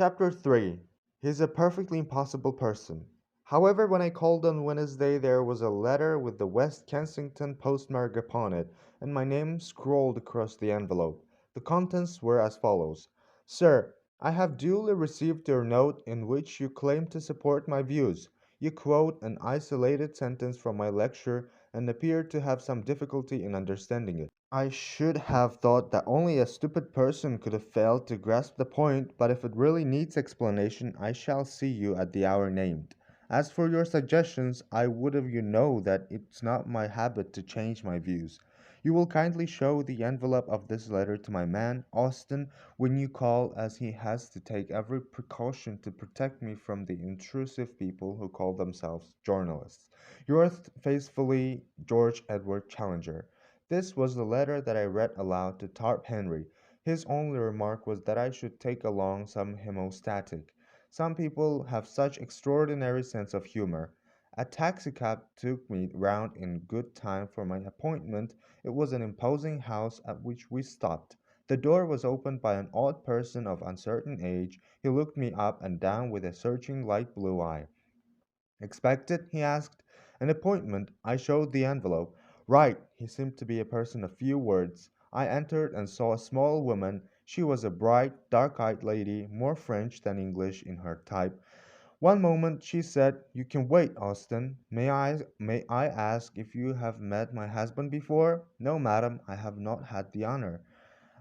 Chapter 3. He's a perfectly impossible person. However, when I called on Wednesday, there was a letter with the West Kensington postmark upon it, and my name scrawled across the envelope. The contents were as follows: Sir, I have duly received your note in which you claim to support my views. You quote an isolated sentence from my lecture and appear to have some difficulty in understanding it. I should have thought that only a stupid person could have failed to grasp the point, but if it really needs explanation, I shall see you at the hour named. As for your suggestions, I would have you know that it's not my habit to change my views. You will kindly show the envelope of this letter to my man, Austin, when you call, as he has to take every precaution to protect me from the intrusive people who call themselves journalists. Yours faithfully, George Edward Challenger. This was the letter that I read aloud to Tarp Henry. His only remark was that I should take along some hemostatic. Some people have such extraordinary sense of humor. A taxicab took me round in good time for my appointment. It was an imposing house at which we stopped. The door was opened by an odd person of uncertain age. He looked me up and down with a searching light blue eye. Expected? He asked. An appointment. I showed the envelope. Right. He seemed to be a person of few words. I entered and saw a small woman. She was a bright, dark-eyed lady, more French than English in her type. One moment, she said, "You can wait, Austin. May I ask if you have met my husband before?" "No, madam, I have not had the honor."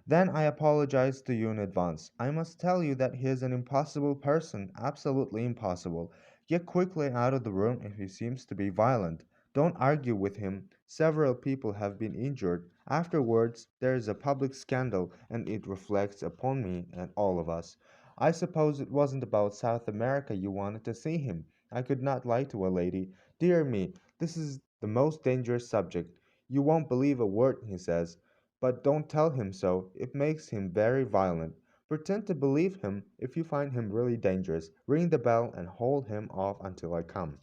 "Then I apologize to you in advance. I must tell you that he is an impossible person, absolutely impossible. Get quickly out of the room if he seems to be violent. Don't argue with him. Several people have been injured. Afterwards, there is a public scandal, and it reflects upon me and all of us. I suppose it wasn't about South America you wanted to see him. I could not lie to a lady. Dear me, this is the most dangerous subject. You won't believe a word he says. But don't tell him so. It makes him very violent. Pretend to believe him. If you find him really dangerous, ring the bell and hold him off until I come.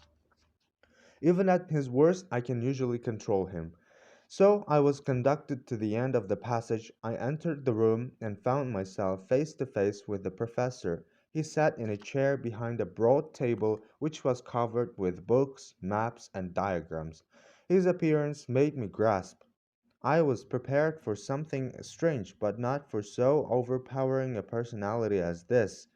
Even at his worst, I can usually control him." So I was conducted to the end of the passage. I entered the room and found myself face to face with the professor. He sat in a chair behind a broad table which was covered with books, maps, and diagrams. His appearance made me gasp. I was prepared for something strange, but not for so overpowering a personality as this.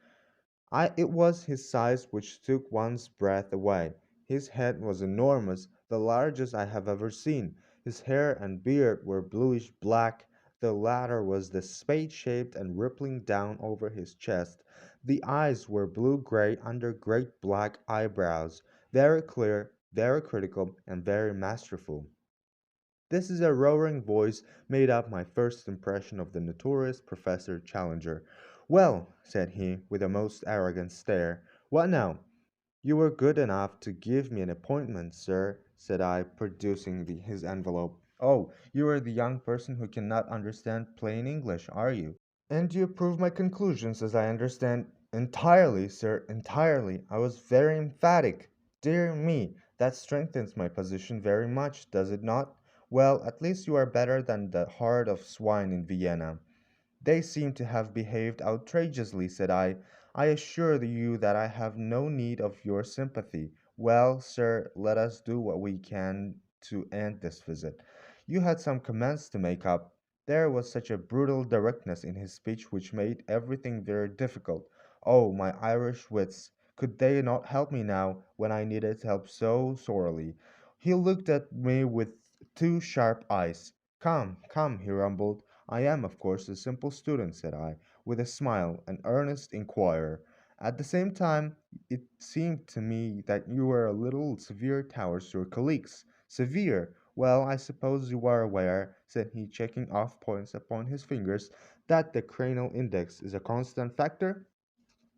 It was his size which took one's breath away. His head was enormous, the largest I have ever seen. His hair and beard were bluish black. The latter was the spade shaped and rippling down over his chest. The eyes were blue gray under great black eyebrows, very clear, very critical, and very masterful. This is a roaring voice made up my first impression of the notorious Professor Challenger. "Well," said he, with a most arrogant stare, "what now?" "You were good enough to give me an appointment, sir," said I, producing his envelope. "Oh, you are the young person who cannot understand plain English, are you? And you approve my conclusions, as I understand." "Entirely, sir, entirely. I was very emphatic." "Dear me, that strengthens my position very much, does it not? Well, at least you are better than the herd of swine in Vienna." "They seem to have behaved outrageously," said I. "I assure you that I have no need of your sympathy. Well, sir, let us do what we can to end this visit. You had some comments to make up." There was such a brutal directness in his speech which made everything very difficult. Oh, my Irish wits! Could they not help me now, when I needed help so sorely? He looked at me with two sharp eyes. "Come, come," he rumbled. "I am, of course, a simple student," said I, with a smile, "an earnest inquirer. At the same time, it seemed to me that you were a little severe towards your colleagues." "Severe? Well, I suppose you are aware," said he, checking off points upon his fingers, "that the cranial index is a constant factor?"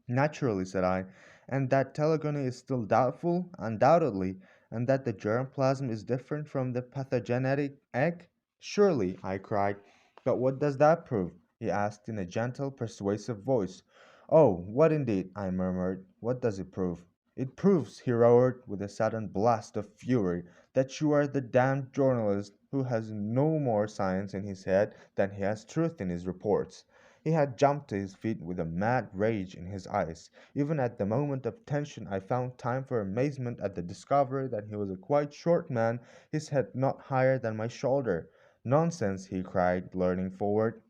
"Naturally," said I. "And that telegony is still doubtful?" "Undoubtedly." "And that the germ plasm is different from the pathogenic egg?" "Surely," I cried. "But what does that prove?" he asked in a gentle, persuasive voice. "Oh, what indeed?" I murmured. "What does it prove?" "It proves," he roared, with a sudden blast of fury, "that you are the damned journalist who has no more science in his head than he has truth in his reports." He had jumped to his feet with a mad rage in his eyes. Even at the moment of tension, I found time for amazement at the discovery that he was a quite short man, his head not higher than my shoulder. Nonsense, he cried, leaning forward.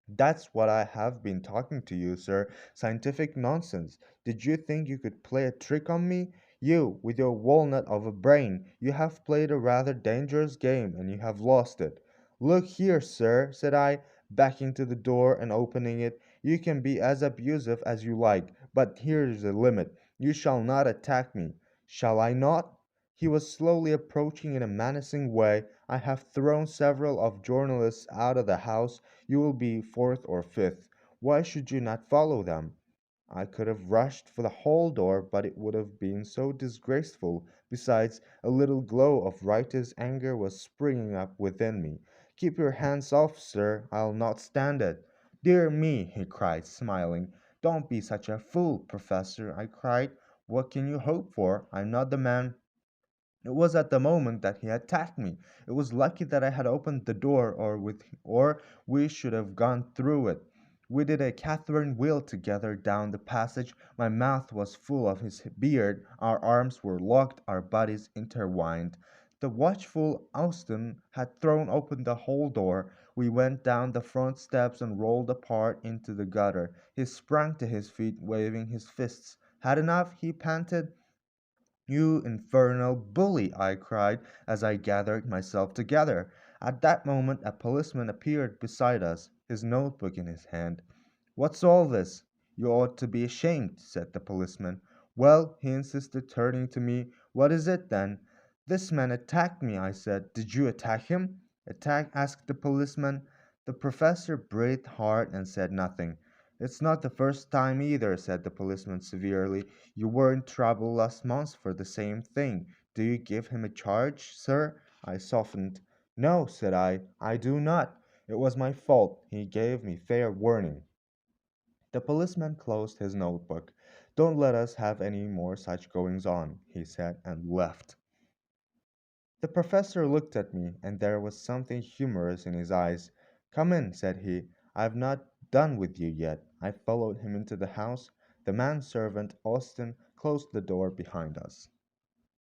That's what I have been talking to you, sir. Scientific nonsense. Did you think you could play a trick on me? You, with your walnut of a brain, you have played a rather dangerous game, and you have lost it. Look here, sir, said I, backing to the door and opening it. You can be as abusive as you like, but here is a limit. You shall not attack me. Shall I not? He was slowly approaching in a menacing way. I have thrown several of journalists out of the house. You will be fourth or fifth. Why should you not follow them? I could have rushed for the hall door, but it would have been so disgraceful. Besides, a little glow of righteous anger was springing up within me. Keep your hands off, sir. I'll not stand it. Dear me, he cried, smiling. Don't be such a fool, Professor, I cried. What can you hope for? I'm not the man. It was at the moment that he attacked me. It was lucky that I had opened the door, or we should have gone through it. We did a Catherine wheel together down the passage. My mouth was full of his beard. Our arms were locked, our bodies intertwined. The watchful Austin had thrown open the hall door. We went down the front steps and rolled apart into the gutter. He sprang to his feet, waving his fists. Had enough? He panted. You infernal bully! I cried as I gathered myself together. At that moment a policeman appeared beside us, his notebook in his hand. What's all this? You ought to be ashamed, said the policeman. Well, he insisted, turning to me, what is it then? This man attacked me, I said. Did you attack him? Attack? Asked the policeman. The professor breathed hard and said nothing. It's not the first time either, said the policeman severely. You were in trouble last month for the same thing. Do you give him a charge, sir? I softened. No, said I do not. It was my fault. He gave me fair warning. The policeman closed his notebook. Don't let us have any more such goings on, he said, and left. The professor looked at me, and there was something humorous in his eyes. Come in, said he. I've not done with you yet. I followed him into the house. The man servant, Austin, closed the door behind us.